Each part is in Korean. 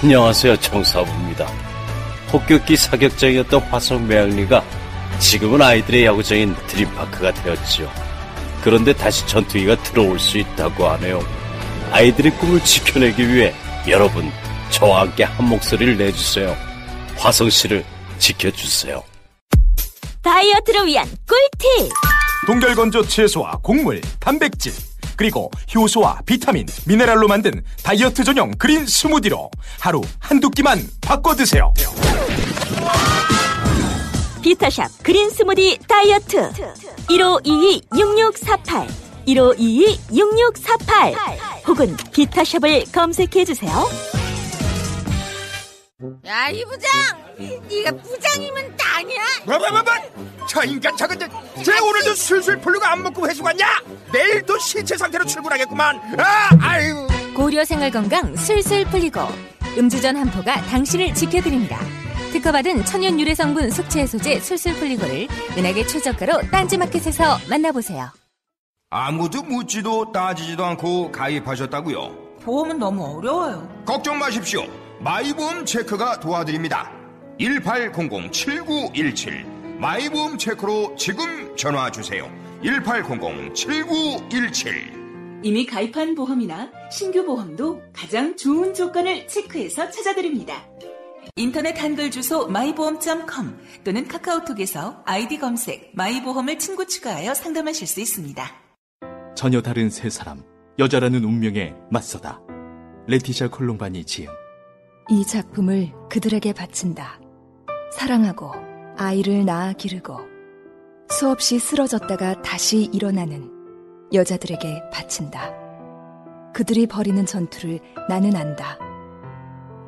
안녕하세요, 정사부입니다. 폭격기 사격장이었던 화성 매양리가 지금은 아이들의 야구장인 드림파크가 되었지요. 그런데 다시 전투기가 들어올 수 있다고 하네요. 아이들의 꿈을 지켜내기 위해 여러분, 저와 함께 한 목소리를 내주세요. 화성시를 지켜주세요. 다이어트를 위한 꿀팁! 동결건조 채소와 곡물, 단백질, 그리고 효소와 비타민, 미네랄로 만든 다이어트 전용 그린 스무디로 하루 한두 끼만 바꿔 드세요. 비타샵 그린 스무디 다이어트 1522-6648 1522-6648 혹은 비타샵을 검색해주세요. 야, 이 부장! 네가 부장이면 땅이야? 뭐? 저 인간 저건 쟤 오늘도 술술 풀리고 안 먹고 회수 갔냐? 내일도 신체 상태로 출근하겠구만. 아유. 고려생활건강 술술 풀리고 음주전 한포가 당신을 지켜드립니다. 특허받은 천연 유래 성분 숙취 해소제 술술 풀리고를 은하계 최저가로 딴지마켓에서 만나보세요. 아무도 묻지도 따지지도 않고 가입하셨다고요? 보험은 너무 어려워요. 걱정 마십시오. 마이보험 체크가 도와드립니다. 1800-7917 마이보험 체크로 지금 전화주세요. 1800-7917 이미 가입한 보험이나 신규 보험도 가장 좋은 조건을 체크해서 찾아드립니다. 인터넷 한글 주소 마이보험.com 또는 카카오톡에서 아이디 검색 마이보험을 친구 추가하여 상담하실 수 있습니다. 전혀 다른 세 사람, 여자라는 운명에 맞서다. 레티샤 콜롬바니 지음. 이 작품을 그들에게 바친다. 사랑하고 아이를 낳아 기르고 수없이 쓰러졌다가 다시 일어나는 여자들에게 바친다. 그들이 벌이는 전투를 나는 안다.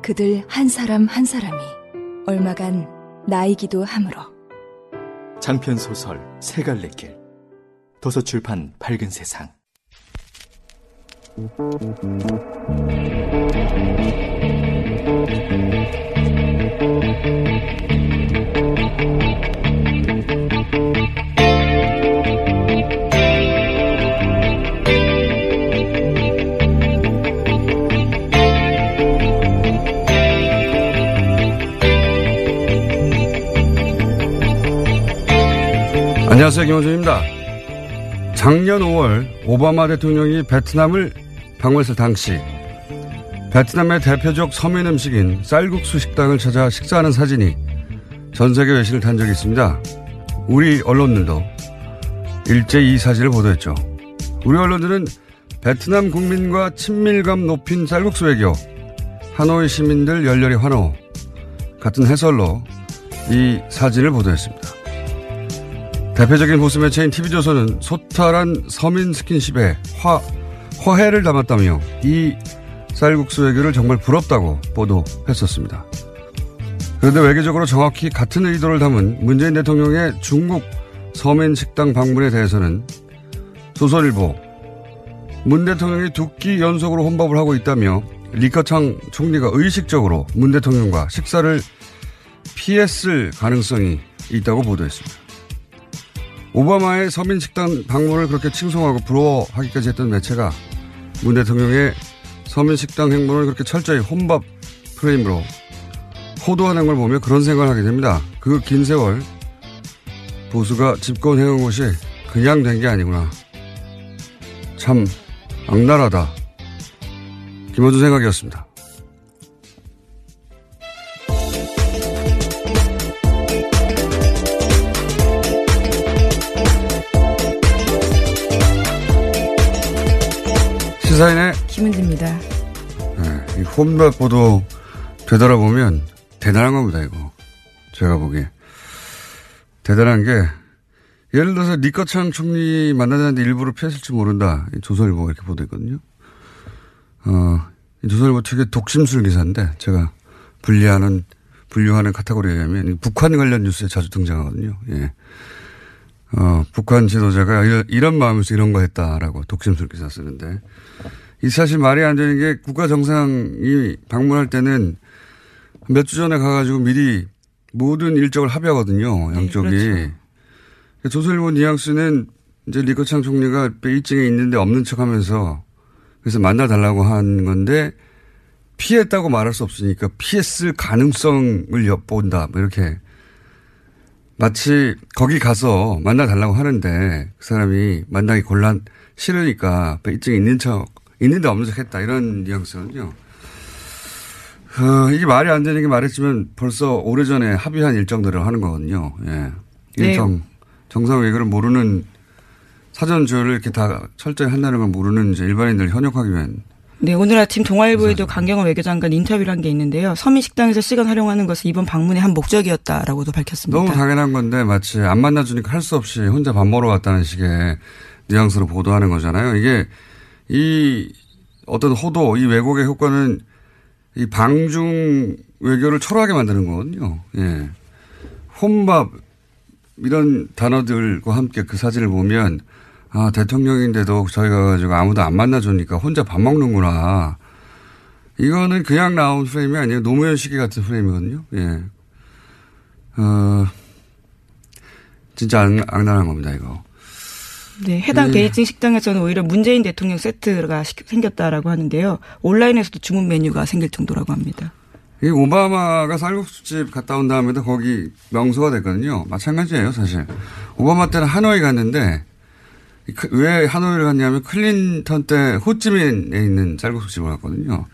그들 한 사람 한 사람이 얼마간 나이기도 하므로. 장편 소설 세 갈래 길. 도서출판 밝은 세상. 안녕하세요, 김원준입니다. 작년 5월 오바마 대통령이 베트남을 방문했을 당시 베트남의 대표적 서민 음식인 쌀국수 식당을 찾아 식사하는 사진이 전 세계 외신을 탄 적이 있습니다. 우리 언론들도 일제히 이 사진을 보도했죠. 우리 언론들은 베트남 국민과 친밀감 높인 쌀국수 외교, 하노이 시민들 열렬히 환호 같은 해설로 이 사진을 보도했습니다. 대표적인 보수 매체인 TV조선은 소탈한 서민 스킨십에 화해를 담았다며 이 쌀국수 외교를 정말 부럽다고 보도했었습니다. 그런데 외교적으로 정확히 같은 의도를 담은 문재인 대통령의 중국 서민 식당 방문에 대해서는 조선일보 문 대통령이 두 끼 연속으로 혼밥을 하고 있다며 리커창 총리가 의식적으로 문 대통령과 식사를 피했을 가능성이 있다고 보도했습니다. 오바마의 서민식당 방문을 그렇게 칭송하고 부러워하기까지 했던 매체가 문 대통령의 서민식당 행보를 그렇게 철저히 혼밥 프레임으로 호도하는 걸 보며 그런 생각을 하게 됩니다. 그 긴 세월 보수가 집권해온 것이 그냥 된 게 아니구나. 참 악랄하다. 김원준 생각이었습니다. 시사인의 김은지입니다. 네, 이 혼밥 보도 되돌아보면 대단한 겁니다, 이거. 제가 보기에. 대단한 게, 예를 들어서 리커창 총리 만나자는데 일부러 피했을지 모른다. 조선일보가 이렇게 보도했거든요. 조선일보 특유의 독심술 기사인데, 제가 분류하는 카테고리에 의하면 북한 관련 뉴스에 자주 등장하거든요. 예. 북한 지도자가 이런 마음에서 이런 거 했다라고 독심술 기사 쓰는데, 이 사실 말이 안 되는 게 국가 정상이 방문할 때는 몇 주 전에 가가지고 미리 모든 일정을 합의하거든요. 양쪽이. 네, 그렇죠. 조선일보 뉘앙스는 이제 리커창 총리가 베이징에 있는데 없는 척 하면서 그래서 만나달라고 한 건데 피했다고 말할 수 없으니까 피했을 가능성을 엿본다. 뭐 이렇게 마치 거기 가서 만나달라고 하는데 그 사람이 만나기 싫으니까 일찍 있는데 없는 척 했다. 이런 뉘앙스거든요. 이게 말이 안 되는 게 말했지만 벌써 오래전에 합의한 일정들을 하는 거거든요. 예. 일정, 정상회의를 모르는 사전조율을 이렇게 다 철저히 한다는 걸 모르는 이제 일반인들 현역하기 위한. 네, 오늘 아침 동아일보에도 강경화 외교장관 인터뷰를 한 게 있는데요. 서민식당에서 시간 활용하는 것은 이번 방문의 한 목적이었다라고도 밝혔습니다. 너무 당연한 건데 마치 안 만나주니까 할 수 없이 혼자 밥 먹으러 갔다는 식의 뉘앙스로 보도하는 거잖아요. 이게 이 어떤 호도, 이 왜곡의 효과는 이 방중 외교를 초라하게 만드는 거거든요. 예. 혼밥 이런 단어들과 함께 그 사진을 보면 아, 대통령인데도 저희가 가지고 아무도 안 만나주니까 혼자 밥 먹는구나. 이거는 그냥 나온 프레임이 아니에요. 노무현 시기 같은 프레임이거든요. 예. 진짜 악랄한 겁니다, 이거. 네, 해당 베이징 식당에서는 오히려 문재인 대통령 세트가 생겼다라고 하는데요. 온라인에서도 주문 메뉴가 생길 정도라고 합니다. 이 오바마가 쌀국수집 갔다 온 다음에도 거기 명소가 됐거든요. 마찬가지예요, 사실. 오바마 때는 하노이 갔는데 왜 하노이를 갔냐면 클린턴 때 호찌민에 있는 쌀국수집을 갔거든요.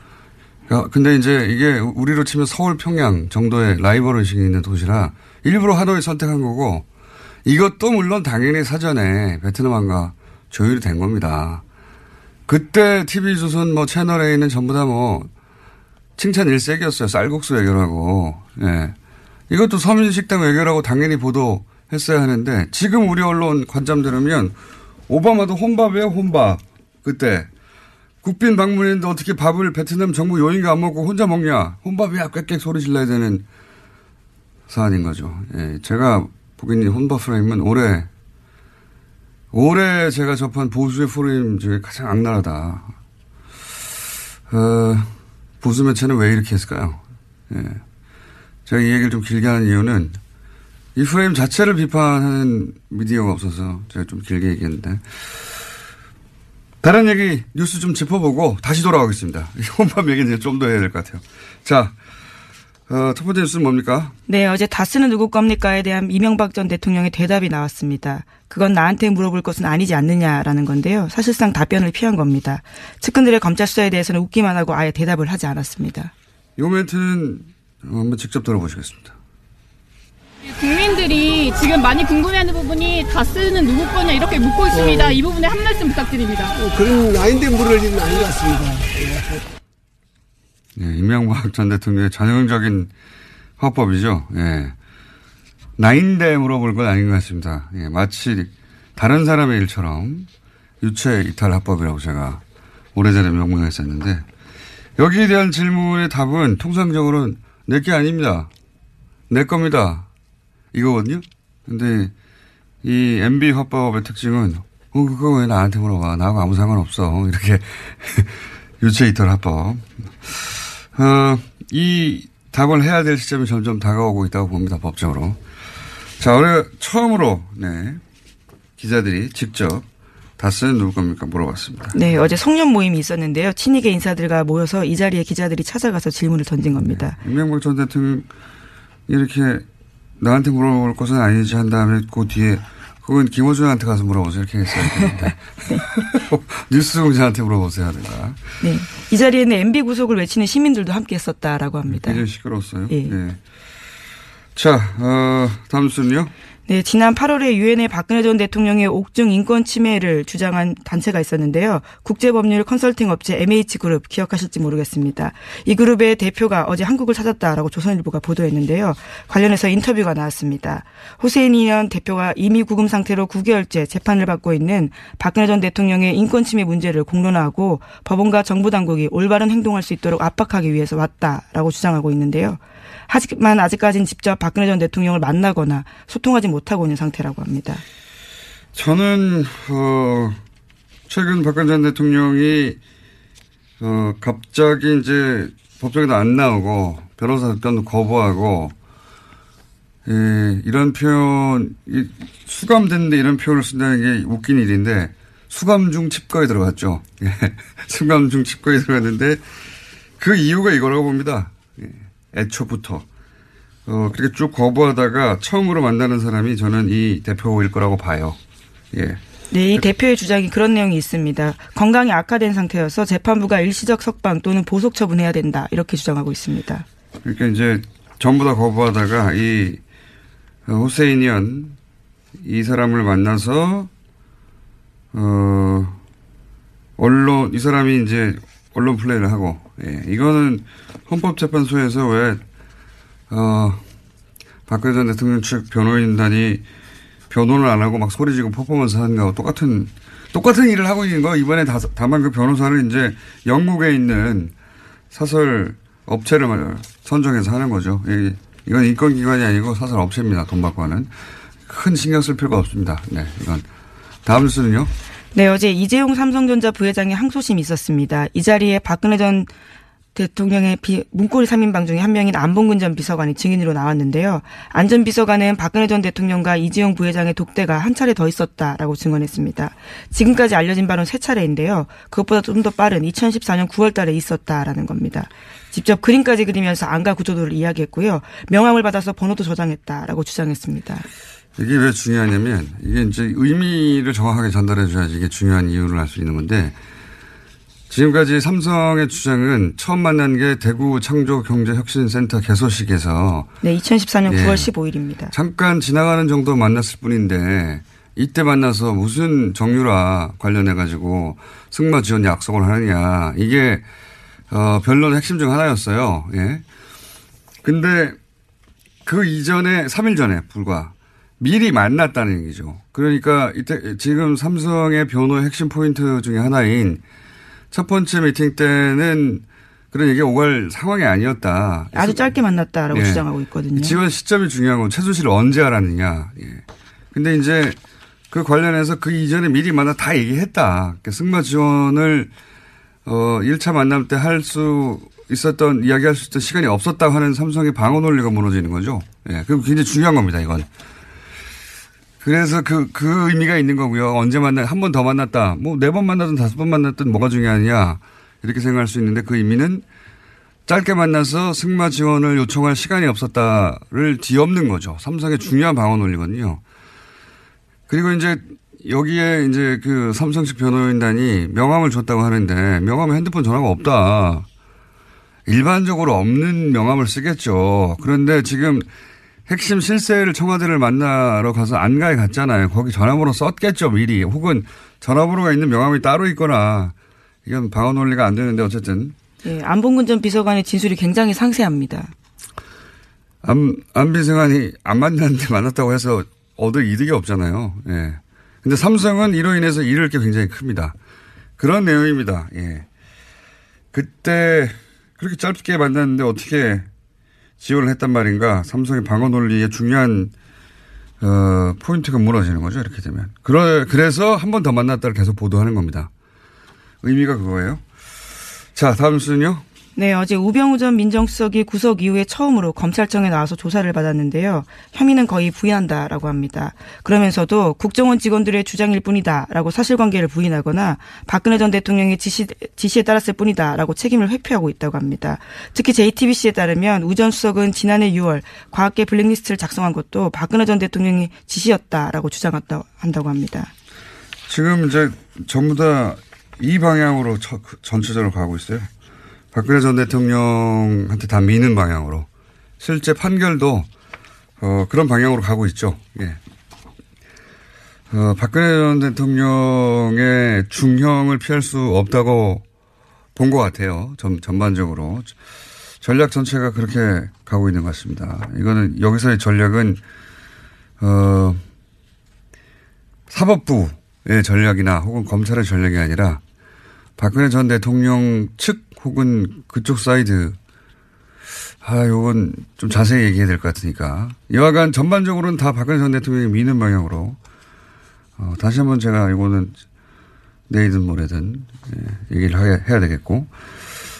근데 이제 이게 우리로 치면 서울, 평양 정도의 라이벌 의식이 있는 도시라 일부러 하노이 선택한 거고 이것도 물론 당연히 사전에 베트남과 조율이 된 겁니다. 그때 TV조선 뭐 채널A는 전부 다 뭐 칭찬 일색이었어요. 쌀국수 외교라고. 예. 이것도 서민식당 외교라고 당연히 보도했어야 하는데 지금 우리 언론 관점 들으면 오바마도 혼밥이에요, 혼밥. 그때. 국빈 방문했는데 어떻게 밥을 베트남 정부 요인가 안 먹고 혼자 먹냐. 혼밥이야, 꽥꽥 소리 질러야 되는 사안인 거죠. 예. 제가 보기에는 혼밥 프레임은 올해 제가 접한 보수의 프레임 중에 가장 악랄하다. 보수 매체는 왜 이렇게 했을까요? 예. 제가 이 얘기를 좀 길게 하는 이유는 이 프레임 자체를 비판하는 미디어가 없어서 제가 좀 길게 얘기했는데 다른 얘기 뉴스 좀 짚어보고 다시 돌아가겠습니다. 혼밥 얘기는 좀 더 해야 될 것 같아요. 자, 첫 번째 뉴스는 뭡니까? 네, 어제 다스는 누구 겁니까에 대한 이명박 전 대통령의 대답이 나왔습니다. 그건 나한테 물어볼 것은 아니지 않느냐라는 건데요. 사실상 답변을 피한 겁니다. 측근들의 검찰 수사에 대해서는 웃기만 하고 아예 대답을 하지 않았습니다. 이 멘트는 한번 직접 들어보시겠습니다. 국민들이 지금 많이 궁금해하는 부분이 다스는 누구 거냐 이렇게 묻고 있습니다. 이 부분에 한 말씀 부탁드립니다. 그런 아닌데 물을 일은 아닌 것 같습니다. 네, 이명박 전 대통령의 전형적인 화법이죠. 예. 나인데 물어볼 건 아닌 것 같습니다. 예, 마치 다른 사람의 일처럼 유체 이탈 화법이라고 제가 오래전에 명명했었는데 여기에 대한 질문의 답은 통상적으로는 내 게 아닙니다. 내 겁니다. 이거거든요. 근데 이 MB 화법의 특징은 그거 왜 나한테 물어봐. 나하고 아무 상관없어. 이렇게 유체 이탈 화법. 이 답을 해야 될 시점이 점점 다가오고 있다고 봅니다. 법적으로. 자, 올해 처음으로 기자들이 직접 다스는 누구 겁니까 물어봤습니다. 네, 어제 송년 모임이 있었는데요. 친이계 인사들과 모여서 이 자리에 기자들이 찾아가서 질문을 던진 겁니다. 네. 이명박 전 대통령 이렇게 나한테 물어볼 것은 아니지 한 다음에 그 뒤에 그건 김어준한테 가서 물어보세요. 이렇게 했어야 되는데. 네. 뉴스 공장한테 물어보세요 하든가. 네. 이 자리에는 MB 구속을 외치는 시민들도 함께 했었다라고 합니다. 굉장히 시끄러웠어요. 네. 네. 자, 다음 순요. 네, 지난 8월에 유엔의 박근혜 전 대통령의 옥중 인권 침해를 주장한 단체가 있었는데요. 국제법률 컨설팅 업체 MH그룹 기억하실지 모르겠습니다. 이 그룹의 대표가 어제 한국을 찾았다라고 조선일보가 보도했는데요. 관련해서 인터뷰가 나왔습니다. 호세인이현 대표가 이미 구금 상태로 9개월째 재판을 받고 있는 박근혜 전 대통령의 인권 침해 문제를 공론화하고 법원과 정부 당국이 올바른 행동할 수 있도록 압박하기 위해서 왔다라고 주장하고 있는데요. 하지만 아직까지는 직접 박근혜 전 대통령을 만나거나 소통하지 못하고 있는 상태라고 합니다. 저는 최근 박근혜 전 대통령이 갑자기 이제 법정에도 안 나오고 변호사 답변도 거부하고 이런 표현 수감됐는데 이런 표현을 쓴다는 게 웃긴 일인데 수감 중 칩거에 들어갔죠. 수감 중 칩거에 들어갔는데 그 이유가 이거라고 봅니다. 애초부터. 그렇게 쭉 거부하다가 처음으로 만나는 사람이 저는 이 대표일 거라고 봐요. 예. 네, 이 대표의 주장이 그런 내용이 있습니다. 건강이 악화된 상태여서 재판부가 일시적 석방 또는 보석 처분해야 된다. 이렇게 주장하고 있습니다. 그러니까 이제 전부 다 거부하다가 이 후세인이언 이 사람을 만나서 이 사람이 이제 언론 플레이를 하고, 예. 이거는 헌법재판소에서 왜 박근혜 전 대통령 측 변호인단이 변호를 안 하고 막 소리지고 퍼포먼스 하는 거하고 똑같은 일을 하고 있는 거. 이번에 다만 그 변호사를 이제 영국에 있는 사설 업체를 선정해서 하는 거죠. 이건 인권기관이 아니고 사설 업체입니다. 돈 받고 하는. 큰 신경 쓸 필요가 없습니다. 네, 이건. 다음 뉴스는요? 네, 어제 이재용 삼성전자 부회장의 항소심이 있었습니다. 이 자리에 박근혜 전 대통령의 문고리 3인방 중에 한 명인 안봉근 전 비서관이 증인으로 나왔는데요. 안 전 비서관은 박근혜 전 대통령과 이재용 부회장의 독대가 한 차례 더 있었다라고 증언했습니다. 지금까지 알려진 바는 3차례인데요. 그것보다 좀 더 빠른 2014년 9월 달에 있었다라는 겁니다. 직접 그림까지 그리면서 안가 구조도를 이야기했고요. 명함을 받아서 번호도 저장했다라고 주장했습니다. 이게 왜 중요하냐면 이게 이제 의미를 정확하게 전달해 줘야지 이게 중요한 이유를 알 수 있는 건데 지금까지 삼성의 주장은 처음 만난 게 대구 창조경제혁신센터 개소식에서 네, 2014년 9월 15일입니다. 잠깐 지나가는 정도 만났을 뿐인데 이때 만나서 무슨 정유라 관련해 가지고 승마 지원 약속을 하느냐 이게 변론의 핵심 중 하나였어요. 예. 근데 그 이전에 3일 전에 불과 미리 만났다는 얘기죠. 그러니까 이때 지금 삼성의 변호의 핵심 포인트 중에 하나인 첫 번째 미팅 때는 그런 얘기가 오갈 상황이 아니었다. 아주 짧게 만났다라고 예. 주장하고 있거든요. 지원 시점이 중요한 건 최순실을 언제 알았느냐. 예. 근데 이제 그 관련해서 그 이전에 미리 만나 다 얘기했다. 그러니까 승마 지원을 1차 만남 때 할 수 있었던 이야기할 수 있던 시간이 없었다고 하는 삼성의 방어 논리가 무너지는 거죠. 예. 그럼 굉장히 중요한 겁니다. 이건. 그래서 그 의미가 있는 거고요. 언제 한 번 더 만났다. 뭐 4번 만났든 5번 만났든 뭐가 중요하냐. 이렇게 생각할 수 있는데 그 의미는 짧게 만나서 승마 지원을 요청할 시간이 없었다를 뒤엎는 거죠. 삼성의 중요한 방어 논리거든요. 그리고 이제 여기에 이제 그 삼성 측 변호인단이 명함을 줬다고 하는데 명함에 핸드폰 전화가 없다. 일반적으로 없는 명함을 쓰겠죠. 그런데 지금 핵심 실세를 청와대를 만나러 가서 안가에 갔잖아요. 거기 전화번호 썼겠죠, 미리. 혹은 전화번호가 있는 명함이 따로 있거나. 이건 방어 논리가 안 되는데 어쨌든. 예, 안봉근 전 비서관의 진술이 굉장히 상세합니다. 안 비서관이 안 만났는데 만났다고 해서 얻을 이득이 없잖아요. 예. 근데 삼성은 이로 인해서 잃을 게 굉장히 큽니다. 그런 내용입니다. 예. 그때 그렇게 짧게 만났는데 어떻게 지원을 했단 말인가. 삼성의 방어 논리의 중요한 포인트가 무너지는 거죠. 이렇게 되면. 그래서 한 번 더 만났다를 계속 보도하는 겁니다. 의미가 그거예요. 자, 다음 순요. 네, 어제 우병우 전 민정수석이 구속 이후에 처음으로 검찰청에 나와서 조사를 받았는데요. 혐의는 거의 부인한다라고 합니다. 그러면서도 국정원 직원들의 주장일 뿐이다라고 사실관계를 부인하거나 박근혜 전 대통령의 지시에 따랐을 뿐이다라고 책임을 회피하고 있다고 합니다. 특히 JTBC에 따르면 우 전 수석은 지난해 6월 과학계 블랙리스트를 작성한 것도 박근혜 전 대통령이 지시였다라고 주장한다고 합니다. 지금 이제 전부 다 이 방향으로 전체적으로 가고 있어요. 박근혜 전 대통령한테 다 미는 방향으로. 실제 판결도 그런 방향으로 가고 있죠. 예. 박근혜 전 대통령의 중형을 피할 수 없다고 본 것 같아요. 전반적으로. 전략 전체가 그렇게 가고 있는 것 같습니다. 이거는 여기서의 전략은 사법부의 전략이나 혹은 검찰의 전략이 아니라 박근혜 전 대통령 측 혹은 그쪽 사이드. 요건 좀 자세히 얘기해야 될 것 같으니까. 여하간 전반적으로는 다 박근혜 전 대통령이 미는 방향으로. 다시 한번 제가 이거는 내일든 모레든 얘기를 해야 되겠고.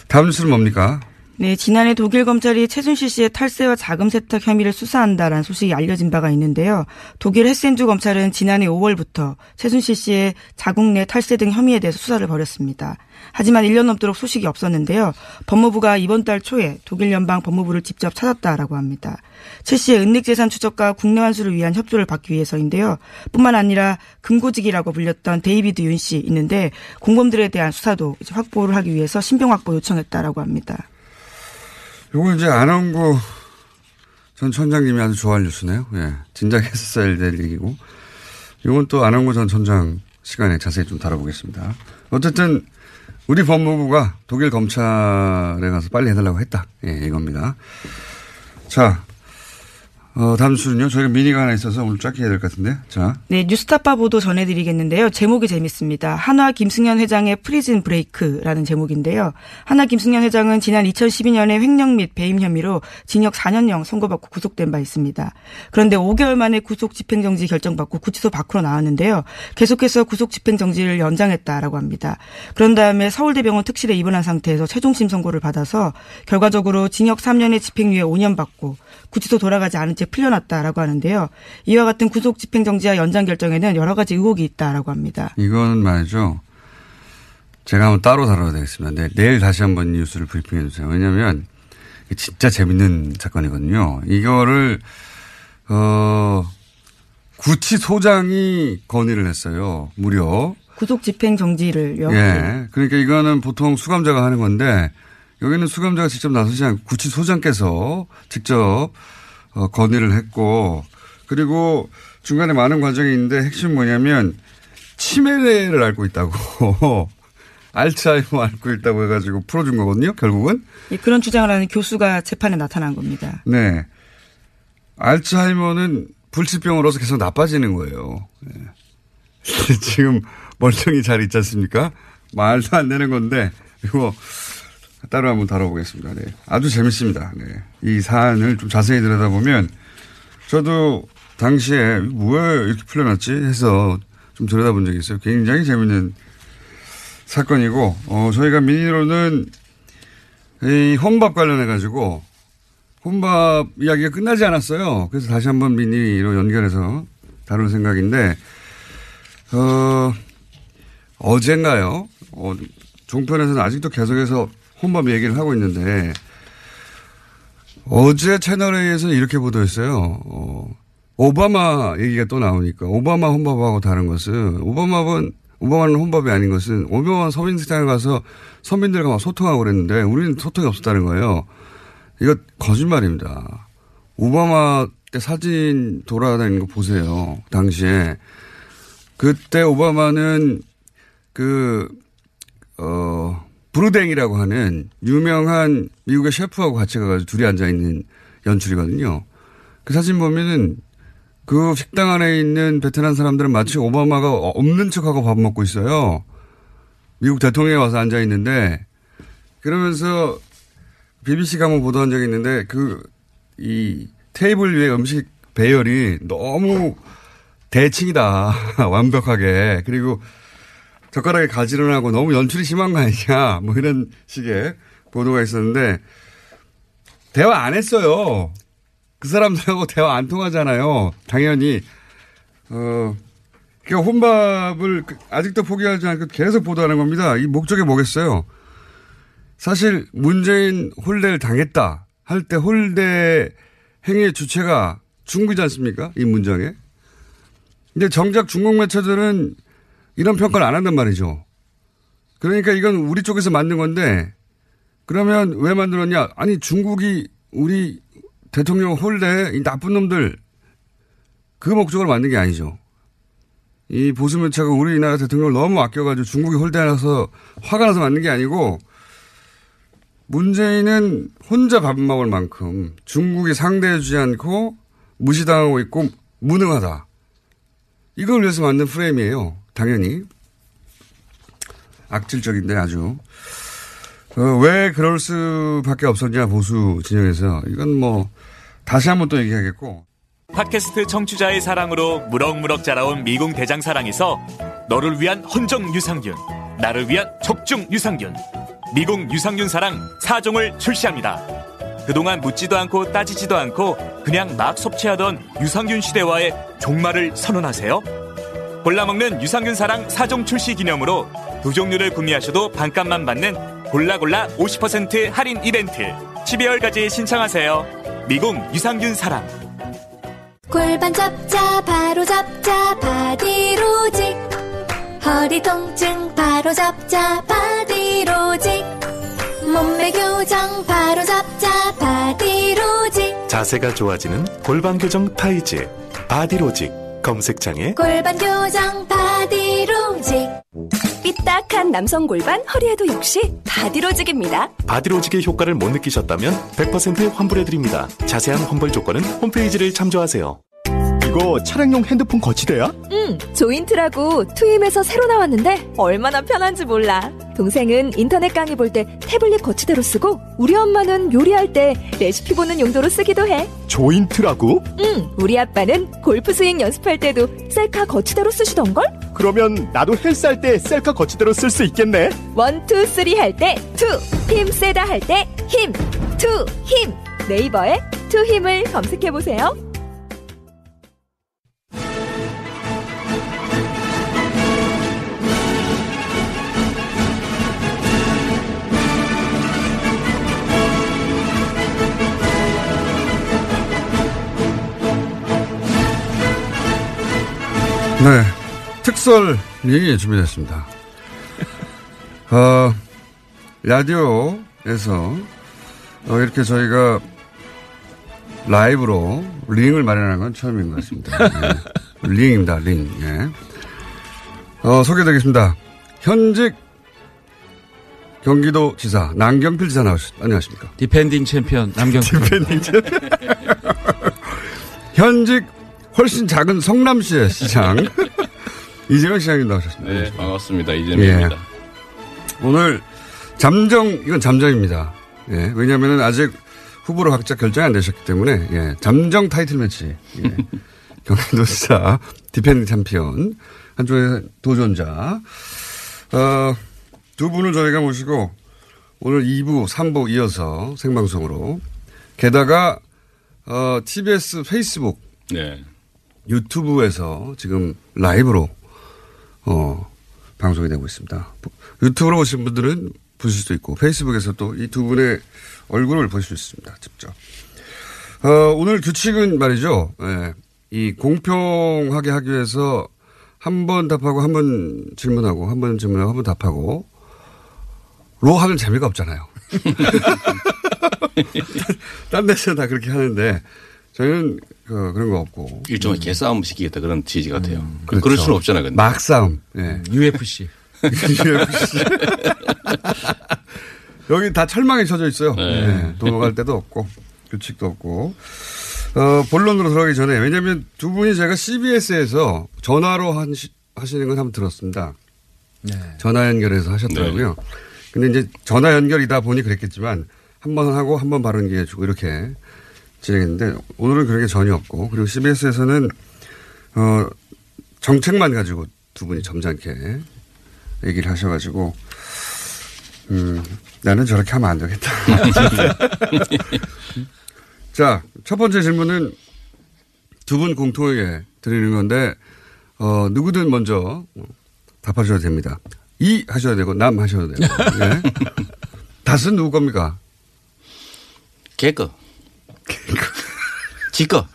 다음 뉴스는 뭡니까? 네, 지난해 독일 검찰이 최순실 씨의 탈세와 자금 세탁 혐의를 수사한다라는 소식이 알려진 바가 있는데요. 독일 헤센주 검찰은 지난해 5월부터 최순실 씨의 자국 내 탈세 등 혐의에 대해서 수사를 벌였습니다. 하지만 1년 넘도록 소식이 없었는데요. 법무부가 이번 달 초에 독일 연방 법무부를 직접 찾았다라고 합니다. 최 씨의 은닉재산 추적과 국내 환수를 위한 협조를 받기 위해서인데요. 뿐만 아니라 금고직이라고 불렸던 데이비드 윤 씨 있는데 공범들에 대한 수사도 이제 확보를 하기 위해서 신병 확보 요청했다라고 합니다. 요거 이제 안원구 전 천장님이 아주 좋아할 뉴스네요. 예. 진작 했었어야 될 얘기고. 요건 또 안원구 전 천장 시간에 자세히 좀 다뤄보겠습니다. 어쨌든 우리 법무부가 독일 검찰에 가서 빨리 해달라고 했다. 예, 이겁니다. 자, 다음 뉴스는요. 저희가 미니가 하나 있어서 오늘 짧게 해야 될 것 같은데. 자. 네, 뉴스타파 보도 전해드리겠는데요. 제목이 재밌습니다. 한화 김승현 회장의 프리즌 브레이크라는 제목인데요. 한화 김승현 회장은 지난 2012년에 횡령 및 배임 혐의로 징역 4년형 선고받고 구속된 바 있습니다. 그런데 5개월 만에 구속 집행정지 결정받고 구치소 밖으로 나왔는데요. 계속해서 구속 집행정지를 연장했다라고 합니다. 그런 다음에 서울대병원 특실에 입원한 상태에서 최종심 선고를 받아서 결과적으로 징역 3년에 집행유예 5년 받고 구치소 돌아가지 않은 채 풀려났다라고 하는데요. 이와 같은 구속 집행정지와 연장 결정에는 여러 가지 의혹이 있다라고 합니다. 이거는 말이죠. 제가 한번 따로 다뤄야 되겠습니다. 네, 내일 다시 한번 뉴스를 브리핑해 주세요. 왜냐하면 진짜 재밌는 사건이거든요. 이거를 구치소장이 건의를 했어요. 무려. 구속 집행정지를요. 예. 그러니까 이거는 보통 수감자가 하는 건데 여기는 수감자가 직접 나서지 않고 구치소장께서 직접 건의를 했고 그리고 중간에 많은 과정이 있는데 핵심은 뭐냐면 치매를 앓고 있다고 알츠하이머 앓고 있다고 해가지고 풀어준 거거든요. 결국은. 예, 그런 주장을 하는 교수가 재판에 나타난 겁니다. 네. 알츠하이머는 불치병으로서 계속 나빠지는 거예요. 네. 지금 멀쩡히 잘 있지 않습니까? 말도 안 되는 건데 이거 따로 한번 다뤄보겠습니다. 네. 아주 재밌습니다. 네. 이 사안을 좀 자세히 들여다보면 저도 당시에 왜 이렇게 풀려났지 해서 좀 들여다본 적이 있어요. 굉장히 재밌는 사건이고 저희가 미니로는 이 혼밥 관련해가지고 혼밥 이야기가 끝나지 않았어요. 그래서 다시 한번 미니로 연결해서 다룰 생각인데 어젠가요? 종편에서는 아직도 계속해서 혼밥 얘기를 하고 있는데 어제 채널A에서는 이렇게 보도했어요. 오바마 얘기가 또 나오니까 오바마 혼밥하고 다른 것은 오바마는 혼밥이 아닌 것은 오바마 서민식당에 가서 서민들과 막 소통하고 그랬는데 우리는 소통이 없었다는 거예요. 이거 거짓말입니다. 오바마 때 사진 돌아다니는 거 보세요. 당시에 그때 오바마는 브루댕이라고 하는 유명한 미국의 셰프하고 같이 가가지고 둘이 앉아있는 연출이거든요. 그 사진 보면은 그 식당 안에 있는 베트남 사람들은 마치 오바마가 없는 척하고 밥 먹고 있어요. 미국 대통령이 와서 앉아있는데 그러면서 BBC가 한번 보도한 적이 있는데 이 테이블 위에 음식 배열이 너무 대칭이다. 완벽하게. 그리고 젓가락에 가지런하고 너무 연출이 심한 거 아니냐. 뭐 이런 식의 보도가 있었는데 대화 안 했어요. 그 사람들하고 대화 안 통하잖아요. 당연히. 그러니까 혼밥을 아직도 포기하지 않고 계속 보도하는 겁니다. 이 목적이 뭐겠어요? 사실 문재인 홀대를 당했다 할 때 홀대 행위의 주체가 중국이지 않습니까? 이 문장에. 근데 정작 중국 매체들은 이런 평가를 안 한단 말이죠. 그러니까 이건 우리 쪽에서 만든 건데 그러면 왜 만들었냐? 아니 중국이 우리 대통령 홀대 이 나쁜 놈들 그 목적으로 만든 게 아니죠. 이 보수 매체가 우리나라 대통령을 너무 아껴가지고 중국이 홀대해서 화가 나서 만든 게 아니고 문재인은 혼자 밥 먹을 만큼 중국이 상대해주지 않고 무시당하고 있고 무능하다. 이걸 위해서 만든 프레임이에요. 당연히. 악질적인데 아주. 왜 그럴 수밖에 없었냐 보수 진영에서. 이건 뭐 다시 한번 또 얘기하겠고. 팟캐스트 청취자의 사랑으로 무럭무럭 자라온 미궁 대장사랑에서 너를 위한 헌정 유산균, 나를 위한 촉중 유산균, 미궁 유산균사랑 4종을 출시합니다. 그동안 묻지도 않고 따지지도 않고 그냥 막 섭취하던 유산균 시대와의 종말을 선언하세요. 골라먹는 유산균사랑 4종 출시 기념으로 2종류를 구매하셔도 반값만 받는 골라골라 50% 할인 이벤트 12월까지 신청하세요. 미궁 유산균사랑. 골반 잡자 바로 잡자 바디로직. 허리 통증 바로 잡자 바디로직. 몸매 교정 바로 잡자 바디로직. 자세가 좋아지는 골반 교정 타이즈 바디로직. 검색창에 골반 교정 바디로직. 삐딱한 남성 골반 허리에도 역시 바디로직입니다. 바디로직의 효과를 못 느끼셨다면 100% 환불해드립니다. 자세한 환불 조건은 홈페이지를 참조하세요. 이거 차량용 핸드폰 거치대야? 조인트라고 투임에서 새로 나왔는데 얼마나 편한지 몰라. 동생은 인터넷 강의 볼 때 태블릿 거치대로 쓰고 우리 엄마는 요리할 때 레시피 보는 용도로 쓰기도 해. 조인트라고? 우리 아빠는 골프 스윙 연습할 때도 셀카 거치대로 쓰시던걸? 그러면 나도 헬스할 때 셀카 거치대로 쓸 수 있겠네. 1, 2, 3 할 때 2, 힘 세다 할 때 힘, 2, 힘. 네이버에 2 힘을 검색해보세요. 네, 특설이 준비됐습니다. 라디오에서 이렇게 저희가 라이브로 링을 마련한 건 처음인 것 같습니다. 네. 링입니다, 링. 예. 소개드리겠습니다. 현직 경기도지사 남경필 지사 나오셨습니다. 안녕하십니까? 디펜딩 챔피언 남경필. 디펜딩 챔피언. 현직 훨씬 작은 성남시의 시장 이재명 시장님 나오셨습니다. 네, 반갑습니다. 이재명입니다. 예. 오늘 이건 잠정입니다. 예, 왜냐하면 아직 후보로 각자 결정이 안 되셨기 때문에 예, 잠정 타이틀 매치. 예. 경기도지사 디펜딩 챔피언 한쪽의 도전자 두 분을 저희가 모시고 오늘 2부, 3부 이어서 생방송으로 게다가 TBS 페이스북 네. 유튜브에서 지금 라이브로 방송이 되고 있습니다. 유튜브로 보신 분들은 보실 수 있고 페이스북에서 또 이 두 분의 얼굴을 보실 수 있습니다. 직접. 오늘 규칙은 말이죠. 예, 이 공평하게 하기 위해서 한 번 답하고 한 번 질문하고 한 번 질문하고 한 번 답하고 로 하면 재미가 없잖아요. 딴 데서 다 그렇게 하는데 저희는 그런 거 없고. 일종의 개싸움 시키겠다 그런 취지 같아요. 그렇죠. 그럴 수는 없잖아요. 근데. 막싸움. 예. UFC. UFC. 여기 다 철망에 쳐져 있어요. 네. 네. 도망갈 데도 없고 규칙도 없고. 본론으로 들어가기 전에 왜냐하면 두 분이 제가 CBS에서 전화로 하시는 건 한번 들었습니다. 네. 전화 연결해서 하셨더라고요. 네. 근데 이제 전화 연결이다 보니 그랬겠지만 한 번 하고 한 번 발언 기회 주고 이렇게 진행했는데 오늘은 그런 게 전혀 없고 그리고 CBS에서는 정책만 가지고 두 분이 점잖게 얘기를 하셔가지고 나는 저렇게 하면 안 되겠다. 자, 첫 번째 질문은 두 분 공통에게 드리는 건데 누구든 먼저 답하셔도 됩니다. 이 하셔야 되고 남 하셔도 되고. 네. 닷은 누구 겁니까? 개거. 지거.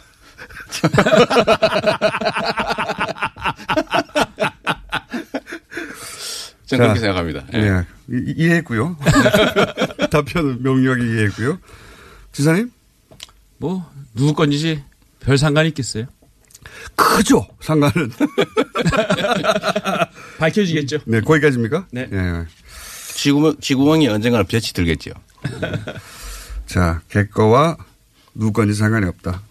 저는 그렇게 생각합니다. 네. 네. 이해했고요. 답변은 명료하게 이해했고요. 지사님? 뭐 누구 건지 별 상관이 있겠어요? 크죠. 상관은. 밝혀지겠죠. 네. 거기까지입니까? 네. 네. 지구멍이 언젠가는 볕이 들겠죠. 자, 개거와 누구 건지 상관이 없다.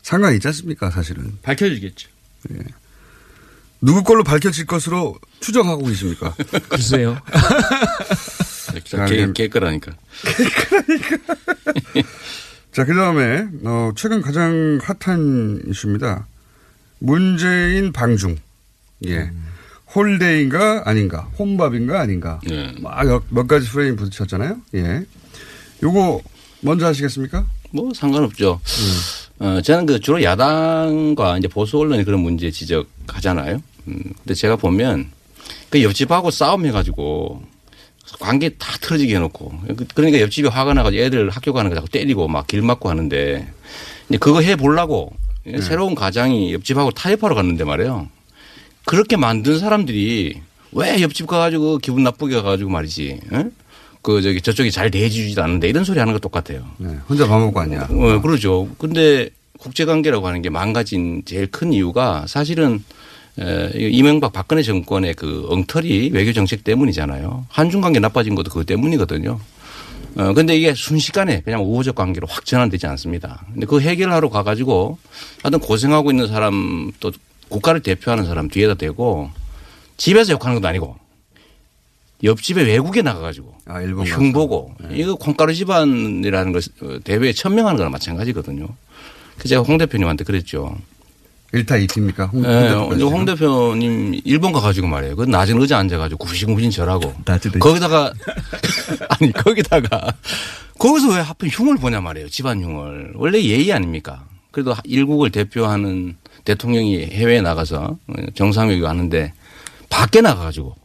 상관이 있지 않습니까, 사실은. 밝혀지겠죠. 네. 누구 걸로 밝혀질 것으로 추정하고 계십니까? 글쎄요. 개거라니까. 자, 그 다음에, 최근 가장 핫한 이슈입니다. 문재인 방중. 예. 홀데이인가 아닌가, 혼밥인가 아닌가. 네. 막 몇 가지 프레임 붙였잖아요. 예. 요거 먼저 하시겠습니까? 뭐 상관없죠. 저는 주로 야당과 이제 보수 언론이 그런 문제 지적하잖아요. 근데 제가 보면 그 옆집하고 싸움해가지고 관계 다 틀어지게 해놓고 그러니까 옆집이 화가 나가지고 애들 학교 가는 거 자꾸 때리고 막 길 막고 하는데 이제 그거 해보려고 새로운 가장이 옆집하고 타협하러 갔는데 말이에요. 그렇게 만든 사람들이 왜 옆집 가가지고 기분 나쁘게 가가지고 말이지. 응? 저쪽이 잘 대해주지도 않는데 이런 소리 하는 거 똑같아요. 네, 혼자 밥 먹고 왔냐. 그러죠. 근데 국제관계라고 하는 게 망가진 제일 큰 이유가 사실은 이명박 박근혜 정권의 그 엉터리 외교 정책 때문이잖아요. 한중 관계 나빠진 것도 그것 때문이거든요. 근데 이게 순식간에 그냥 우호적 관계로 확 전환되지 않습니다. 근데 그 해결하러 가가지고 하여튼 고생하고 있는 사람 또 국가를 대표하는 사람 뒤에다 대고 집에서 욕하는 것도 아니고 옆집에 외국에 나가가지고 흉보고 이거 콩가루 집안이라는 걸 대회에 천명하는 거랑 마찬가지거든요. 그래서 제가 홍 대표님한테 그랬죠. 1타 2피입니까? 홍 대표님 일본 가가지고 말이에요. 그 낮은 의자 앉아가지고 구시구신 절하고 거기다가 아니 거기서 왜 하필 흉을 보냐 말이에요. 집안 흉을. 원래 예의 아닙니까? 그래도 일국을 대표하는 대통령이 해외에 나가서 정상회의 하는데 밖에 나가가지고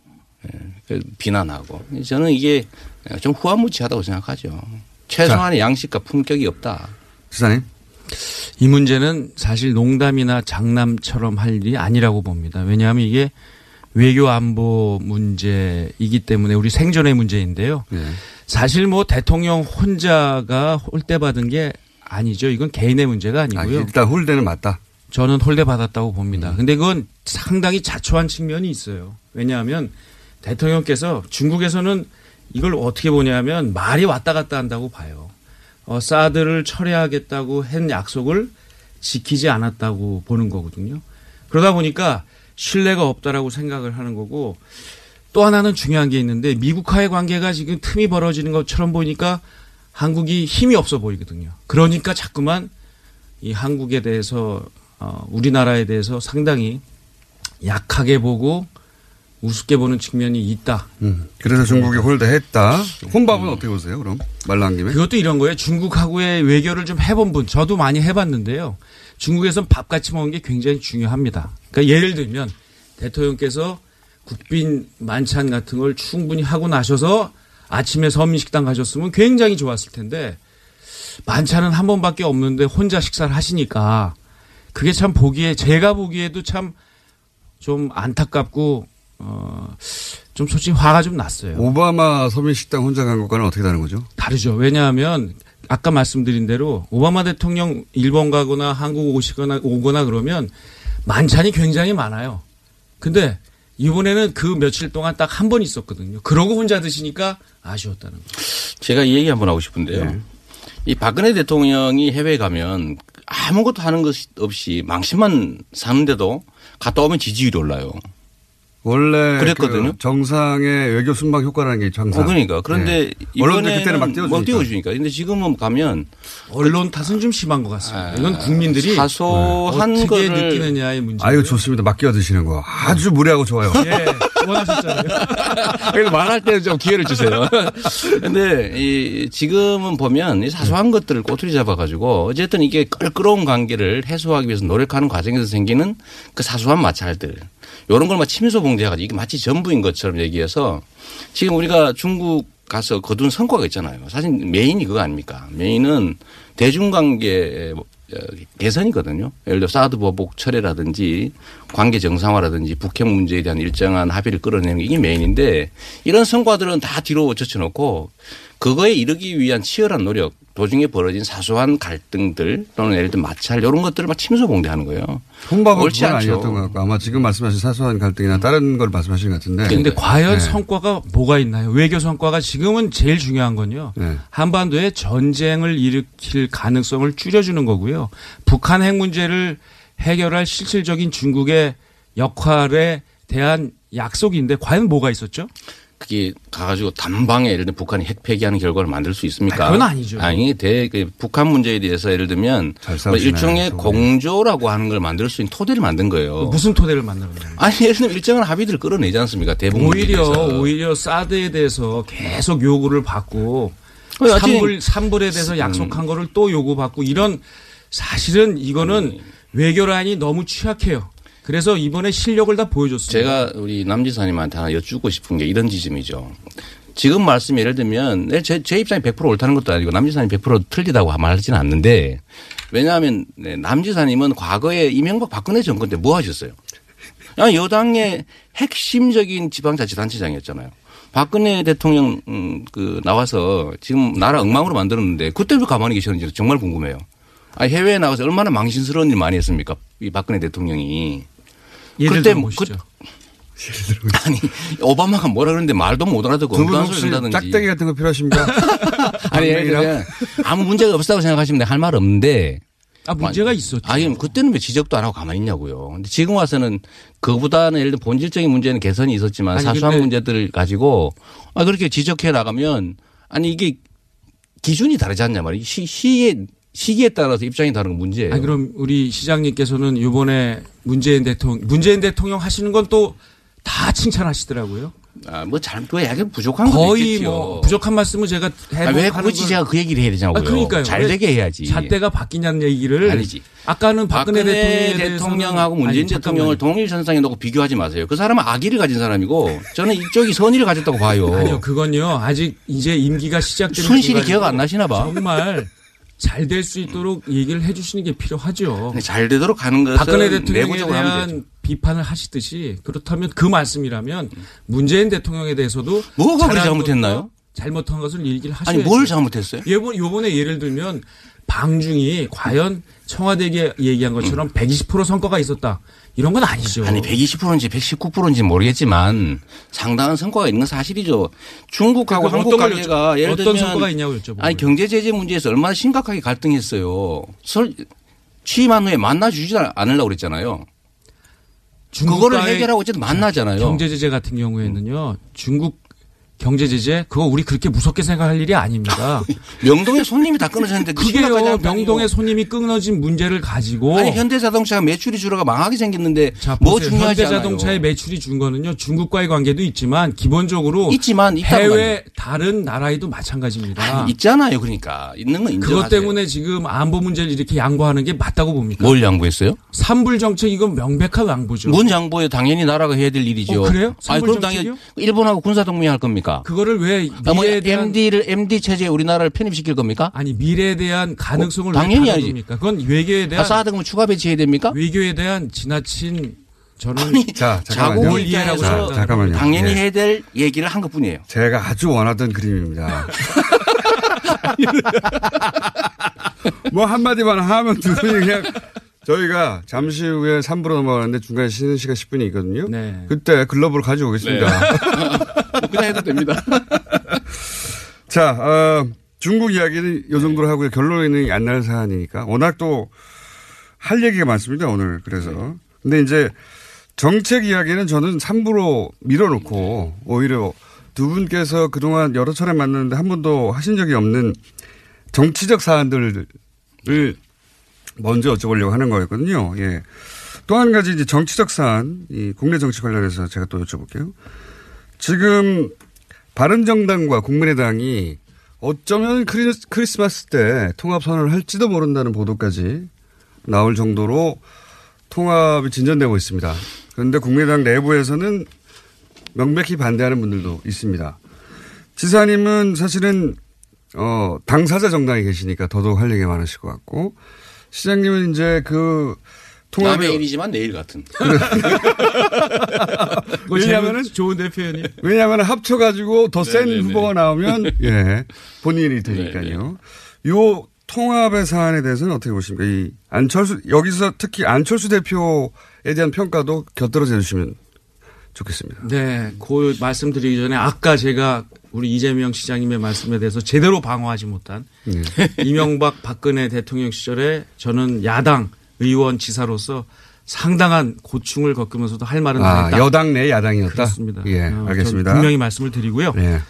비난하고 저는 이게 좀 후한무치하다고 생각하죠. 최소한의 양식과 품격이 없다. 지사님. 이 문제는 사실 농담이나 장남처럼 할 일이 아니라고 봅니다. 왜냐하면 이게 외교 안보 문제이기 때문에 우리 생존의 문제인데요. 네. 사실 뭐 대통령 혼자가 홀대받은 게 아니죠. 이건 개인의 문제가 아니고요. 일단 홀대는 맞다. 저는 홀대 받았다고 봅니다. 근데 그건 상당히 자초한 측면이 있어요. 왜냐하면 대통령께서 중국에서는 이걸 어떻게 보냐면 말이 왔다 갔다 한다고 봐요. 사드를 철회하겠다고 한 약속을 지키지 않았다고 보는 거거든요. 그러다 보니까 신뢰가 없다라고 생각을 하는 거고 또 하나는 중요한 게 있는데 미국과의 관계가 지금 틈이 벌어지는 것처럼 보이니까 한국이 힘이 없어 보이거든요. 그러니까 자꾸만 이 한국에 대해서 우리나라에 대해서 상당히 약하게 보고 우습게 보는 측면이 있다. 그래서 중국이 홀대했다. 혼밥은 어떻게 보세요? 그럼 말 나온 김에. 그것도 이런 거예요. 중국하고의 외교를 좀 해본 분. 저도 많이 해봤는데요. 중국에서는 밥 같이 먹는 게 굉장히 중요합니다. 그러니까 예를 들면 대통령께서 국빈 만찬 같은 걸 충분히 하고 나셔서 아침에 서민식당 가셨으면 굉장히 좋았을 텐데 만찬은 한 번밖에 없는데 혼자 식사를 하시니까 그게 참 제가 보기에도 참 좀 안타깝고 좀 솔직히 화가 좀 났어요. 오바마 서민식당 혼자 간 것과는 어떻게 다른 거죠? 다르죠. 왜냐하면 아까 말씀드린 대로 오바마 대통령 일본 가거나 한국 오거나 그러면 만찬이 굉장히 많아요. 근데 이번에는 그 며칠 동안 딱 한 번 있었거든요. 그러고 혼자 드시니까 아쉬웠다는 거예요. 제가 이 얘기 한번 하고 싶은데요. 네. 이 박근혜 대통령이 해외에 가면 아무것도 하는 것 없이 망신만 사는데도 갔다 오면 지지율이 올라요. 원래 그랬거든요. 그 정상의 외교 순방 효과라는 게 정상. 그러니까 그런데 네. 언론들 그때는 막 띄워주니까. 근데 지금은 가면 언론 탓은 좀 심한 것 같습니다. 이건 국민들이 사소한 어떻게 거를 느끼느냐의 문제. 이거 좋습니다. 막 끼어드시는 거 아주 무례하고 좋아요. 예, 원하셨잖아요. 그래서 말할 때는 좀 기회를 주세요. 근데 지금은 보면 이 사소한 것들을 꼬투리 잡아가지고 어쨌든 이게 껄끄러운 관계를 해소하기 위해서 노력하는 과정에서 생기는 그 사소한 마찰들. 이런 걸 막 침소 봉제해가지고 이게 마치 전부인 것처럼 얘기해서 지금 우리가 중국 가서 거둔 성과가 있잖아요. 사실 메인이 그거 아닙니까? 메인은 대중관계 개선이거든요. 예를 들어 사드 보복 철회라든지 관계 정상화라든지 북핵 문제에 대한 일정한 합의를 끌어내는 게 이게 메인인데 이런 성과들은 다 뒤로 젖혀놓고 그거에 이르기 위한 치열한 노력 도중에 벌어진 사소한 갈등들 또는 예를 들어 마찰 이런 것들을 막 침소봉대하는 거예요. 혼밥은 그건 아니었던 것 같고 아마 지금 말씀하신 사소한 갈등이나 다른 걸 말씀하시는 것 같은데. 그런데 과연 성과가 뭐가 있나요? 외교 성과가 지금은 제일 중요한 건요. 한반도에 전쟁을 일으킬 가능성을 줄여주는 거고요. 북한 핵 문제를 해결할 실질적인 중국의 역할에 대한 약속인데 과연 뭐가 있었죠? 그게 가가지고 단방에 예를 들면 북한이 핵 폐기하는 결과를 만들 수 있습니까? 그건 아니죠. 아니, 북한 문제에 대해서 예를 들면 뭐 일종의 공조라고 하는 걸 만들 수 있는 토대를 만든 거예요. 무슨 토대를 만드는 거예요? 아니, 예를 들면 일정한 합의들을 끌어내지 않습니까? 대부분 오히려 사드에 대해서 계속 요구를 받고 산불에 대해서 약속한 거를 또 요구받고 이런 사실은 이거는 외교란이 너무 취약해요. 그래서 이번에 실력을 다 보여줬습니다. 제가 우리 남 지사님한테 하나 여쭙고 싶은 게 이런 지점이죠. 지금 말씀 예를 들면 제 입장이 100% 옳다는 것도 아니고 남 지사님 100% 틀리다고 말하지는 않는데 왜냐하면 남 지사님은 과거에 이명박 박근혜 정권 때 뭐 하셨어요? 여당의 핵심적인 지방자치단체장이었잖아요. 박근혜 대통령 나와서 지금 나라 엉망으로 만들었는데 그때 왜 가만히 계셨는지 정말 궁금해요. 해외에 나가서 얼마나 망신스러운 일 많이 했습니까? 이 박근혜 대통령이. 예를 들어 보시죠. 아니 오바마가 뭐라 그러는데 말도 못 알아듣고 두 혹시 짝대기 같은 거 필요하십니까? 아니 아무 문제가 없다고 생각하시면 할 말 없는데. 문제가 있었죠. 아니 그때는 왜 지적도 안 하고 가만히 있냐고요. 근데 지금 와서는 그보다는 예를 들어 본질적인 문제는 개선이 있었지만 사소한 문제들을 가지고 그렇게 지적해 나가면 이게 기준이 다르지 않냐 말이에요. 시기에 따라서 입장이 다른 건 문제예요. 그럼 우리 시장님께서는 이번에 문재인 대통령 하시는 건 또 다 칭찬하시더라고요. 그 약간 부족한 거 거의 부족한 말씀을 제가 왜 굳이 제가 그 얘기를 해야 되냐고요. 그러니까요. 잘 되게 해야지. 잣대가 바뀌냐는 얘기를. 아니지. 아까는 박근혜 대통령하고 문재인 대통령을 동일선상에 놓고 비교하지 마세요. 그 사람은 악의를 가진 사람이고 저는 이쪽이 선의를 가졌다고 봐요. 아니요. 그건요. 아직 이제 임기가 시작되는 순실이 기억 안 나시나 봐. 정말 잘 될 수 있도록 얘기를 해 주시는 게 필요하죠. 잘 되도록 가는 것은 박근혜 대통령에 대한 비판을 하시듯이 그렇다면 그 말씀이라면 문재인 대통령에 대해서도 뭐가 그리 잘못했나요? 잘못한 것을 얘기를 하셔야죠. 아니 뭘 잘못했어요? 요번에 예를 들면 방중이 과연 청와대에 얘기한 것처럼 120% 성과가 있었다. 이런 건 아니죠. 120%인지 119%인지 모르겠지만 상당한 성과가 있는 건 사실이죠. 중국하고 한국 관계가 예를 들면 어떤 성과가 있냐고 여쭤보고. 경제 제재 문제에서 얼마나 심각하게 갈등했어요. 취임한 후에 만나주지 않으려고 그랬잖아요. 그거를 해결하고 어쨌든 만나잖아요. 경제 제재 같은 경우에는요. 중국 경제 제재 그거 우리 그렇게 무섭게 생각할 일이 아닙니다. 명동에 손님이 다 끊어졌는데 그게요. 명동에 손님이 끊어진 문제를 가지고 현대자동차가 매출이 줄어가 망하게 생겼는데 중요하지 않아요. 현대자동차의 매출이 준 거는요. 중국과의 관계도 있지만 기본적으로 해외 다른 나라에도 마찬가지입니다. 있잖아요. 그러니까 있는 건 인정하세요. 그것 때문에 지금 안보 문제를 이렇게 양보하는 게 맞다고 봅니까? 뭘 양보했어요? 산불 정책 이건 명백한 양보죠. 뭔 양보예요? 당연히 나라가 해야 될 일이죠. 그래요? 그럼 당연히 일본하고 군사 동맹할 겁니까? 그거를 왜 미래에 대한 MD 체제에 우리나라를 편입시킬 겁니까? 미래에 대한 가능성을 당연히 왜 다룹니까? 그건 외교에 대한 사드금 추가 배치해야 됩니까? 외교에 대한 지나친 저는 자국을 이해하고서 당연히 해야 될 얘기를 한 것뿐이에요. 제가 아주 원하던 그림입니다. 뭐 한마디만 하면 두 분이 그냥 저희가 잠시 후에 3부로 넘어가는데 중간에 쉬는 시간 10분이 있거든요. 네. 그때 글러브를 가지고 오겠습니다. 그냥 해도 됩니다. 자, 중국 이야기는 이 정도로 하고요. 결론이 안 날 사안이니까. 워낙 또 할 얘기가 많습니다, 오늘. 그래서. 근데 이제 정책 이야기는 저는 3부로 밀어놓고 오히려 두 분께서 그동안 여러 차례 만났는데 한 번도 하신 적이 없는 정치적 사안들을 먼저 여쭤보려고 하는 거였거든요. 예. 또 한 가지 이제 정치적 사안, 이 국내 정치 관련해서 제가 또 여쭤볼게요. 지금 바른정당과 국민의당이 어쩌면 크리스마스 때 통합 선언을 할지도 모른다는 보도까지 나올 정도로 통합이 진전되고 있습니다. 그런데 국민의당 내부에서는 명백히 반대하는 분들도 있습니다. 지사님은 사실은 당사자 정당에 계시니까 더더욱 할 얘기가 많으실 것 같고 시장님은 이제 그 통합의 남의 일이지만 내일 같은. 왜냐하면 좋은데 표현이. 왜냐하면 합쳐가지고 더 센 후보가 나오면 예 본인 일이 되니까요. 요 통합의 사안에 대해서는 어떻게 보십니까? 이 여기서 특히 안철수 대표에 대한 평가도 곁들여져 주시면 좋겠습니다. 네, 그 말씀드리기 전에 아까 제가 우리 이재명 시장님의 말씀에 대해서 제대로 방어하지 못한 이명박 박근혜 대통령 시절에 저는 야당 의원 지사로서 상당한 고충을 겪으면서도 할 말은 다 했다. 여당 내 야당이었다. 그렇습니다. 예, 알겠습니다. 분명히 말씀을 드리고요. 예.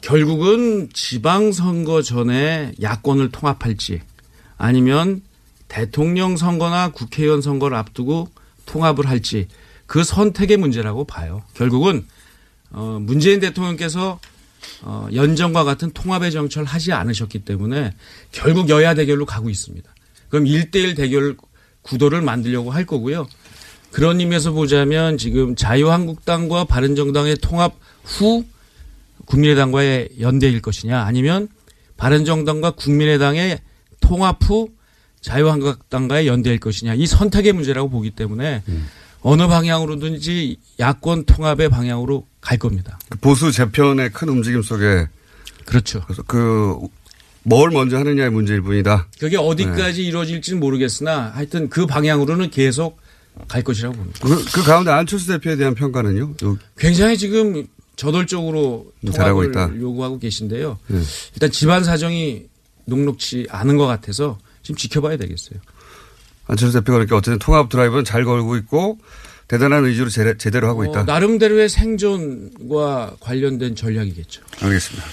결국은 지방선거 전에 야권을 통합할지 아니면 대통령 선거나 국회의원 선거를 앞두고 통합을 할지 그 선택의 문제라고 봐요. 결국은 문재인 대통령께서 연정과 같은 통합의 정치를 하지 않으셨기 때문에 결국 여야 대결로 가고 있습니다. 그럼 1대1 대결 구도를 만들려고 할 거고요. 그런 의미에서 보자면 지금 자유한국당과 바른정당의 통합 후 국민의당과의 연대일 것이냐 아니면 바른정당과 국민의당의 통합 후 자유한국당과의 연대일 것이냐 이 선택의 문제라고 보기 때문에 어느 방향으로든지 야권 통합의 방향으로 갈 겁니다. 보수 재편의 큰 움직임 속에 그렇죠. 그래서 뭘 먼저 하느냐의 문제일 뿐이다. 그게 어디까지 이루어질지는 모르겠으나 하여튼 그 방향으로는 계속 갈 것이라고 봅니다. 그 가운데 안철수 대표에 대한 평가는요? 굉장히 지금 저돌적으로 통합을 있다. 요구하고 계신데요. 일단 집안 사정이 녹록치 않은 것 같아서 지금 지켜봐야 되겠어요. 안철수 대표가 그렇게 어쨌든 통합 드라이브는 잘 걸고 있고 대단한 의지로 제대로 하고 있다. 나름대로의 생존과 관련된 전략이겠죠. 알겠습니다.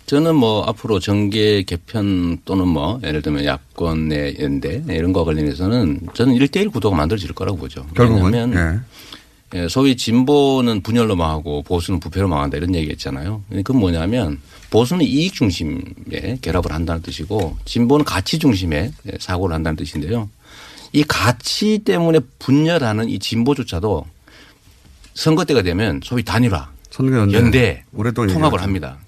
저는 뭐 앞으로 정계 개편 또는 뭐 예를 들면 야권 내 연대 이런 거와 관련해서는 저는 1대1 구도가 만들어질 거라고 보죠. 결국은. 왜냐하면 소위 진보는 분열로 망하고 보수는 부패로 망한다 이런 얘기했잖아요. 그건 뭐냐면 보수는 이익 중심의 결합을 한다는 뜻이고 진보는 가치 중심의 사고를 한다는 뜻인데요. 이 가치 때문에 분열하는 이 진보조차도 선거 때가 되면 소위 단일화, 연대, 통합을 합니다.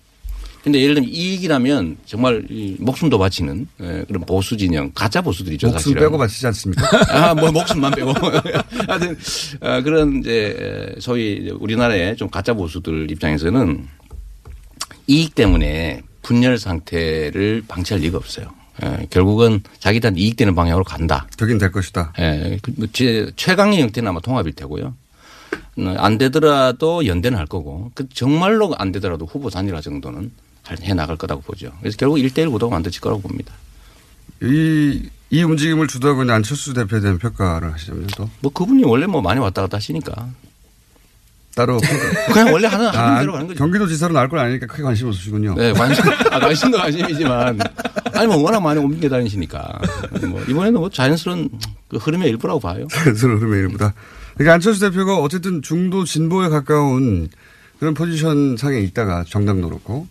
그런데 예를 들면 이익이라면 정말 목숨도 바치는 그런 보수 진영, 가짜 보수들이죠. 목숨 사실은. 빼고 바치지 않습니까? 뭐 목숨만 빼고. 하여튼 그런 이제 소위 우리나라의 좀 가짜 보수들 입장에서는 이익 때문에 분열 상태를 방치할 리가 없어요. 결국은 자기들한테 이익되는 방향으로 간다. 되긴 될 것이다. 최강의 형태는 아마 통합일 테고요. 안 되더라도 연대는 할 거고 정말로 안 되더라도 후보 단일화 정도는 해 나갈 거라고 보죠. 그래서 결국 1대1 구도가 만들어질 거라고 봅니다. 이 움직임을 주도하고 있는 안철수 대표에 대한 평가를 하시자면 또. 뭐 그분이 원래 뭐 많이 왔다 갔다 하시니까. 따로. 그냥 원래 하는 대로 가는 거죠. 경기도지사로 나올 건 아니니까 크게 관심 없으시군요. 네, 관심도 관심이지만. 아니 뭐 워낙 많이 옮겨 다니시니까. 뭐 이번에는 뭐 자연스러운 그 흐름의 일부라고 봐요. 자연스러운 흐름의 일부다. 그러니까 안철수 대표가 어쨌든 중도 진보에 가까운 그런 포지션 상에 있다가 정당도 그렇고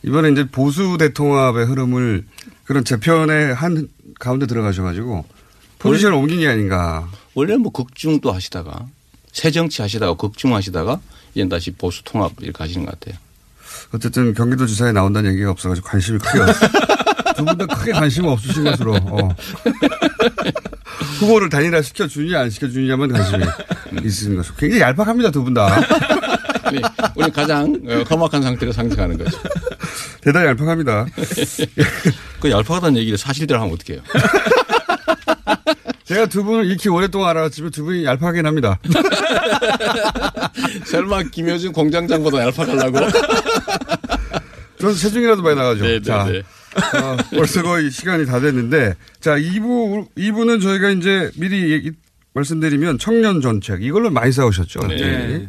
이번에 이제 보수 대통합의 흐름을 그런 재편의 한 가운데 들어가셔가지고 포지션을 옮긴 게 아닌가. 원래 뭐 극중도 하시다가 새 정치 하시다가 극중하시다가 이제 다시 보수 통합 이렇게 하시는 것 같아요. 어쨌든 경기도지사에 나온다는 얘기가 없어가지고 관심이 크게 두 분 다 크게 관심 없으신 것으로 후보를 단일화 시켜주느냐 안 시켜주느냐만 관심이 있으신 것으로 굉장히 얄팍합니다 두 분 다. 우리 가장 험악한 상태로 상승하는 거죠. 대단히 얄팍합니다. 그 얄팍하다는 얘기를 사실대로 하면 어떡해요. 제가 두 분을 익히 오랫동안 알아봤지만 두 분이 얄팍하긴 합니다. 설마 김효준 공장장보다 얄팍하려고? 저는 체중이라도 많이 나가죠. 네네네. 자, 벌써 거의 시간이 다 됐는데 자 2부는 저희가 이제 미리 말씀드리면 청년 정책 이걸로 많이 싸우셨죠. 네.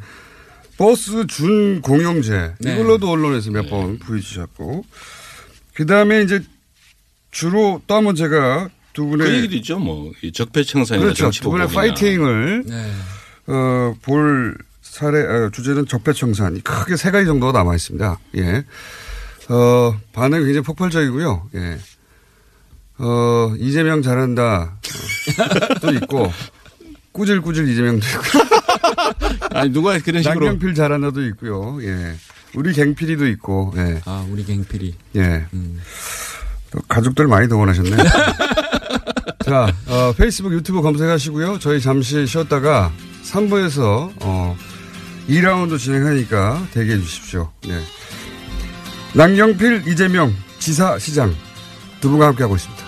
버스 준 공용제 이걸로도 언론에서 몇 번 부딪히셨고 그다음에 이제 주로 또 한번 제가 두 분의 그 얘기도 있죠. 뭐 적폐청산이나 그렇죠. 두 분의 파이팅을 볼 사례 주제는 적폐청산 크게 세 가지 정도가 남아 있습니다. 예. 반응이 굉장히 폭발적이고요. 예. 이재명 잘한다. 또 있고 꾸질꾸질 이재명도 있고. 아니 누가 그런 식으로 남경필 잘한다도 있고요. 예. 우리 갱필이도 있고. 예. 우리 갱필이. 예. 또 가족들 많이 동원하셨네. 자, 페이스북, 유튜브 검색하시고요. 저희 잠시 쉬었다가 3부에서 2라운드 진행하니까 대기해 주십시오. 네. 남경필, 이재명, 지사, 시장 두 분과 함께하고 있습니다.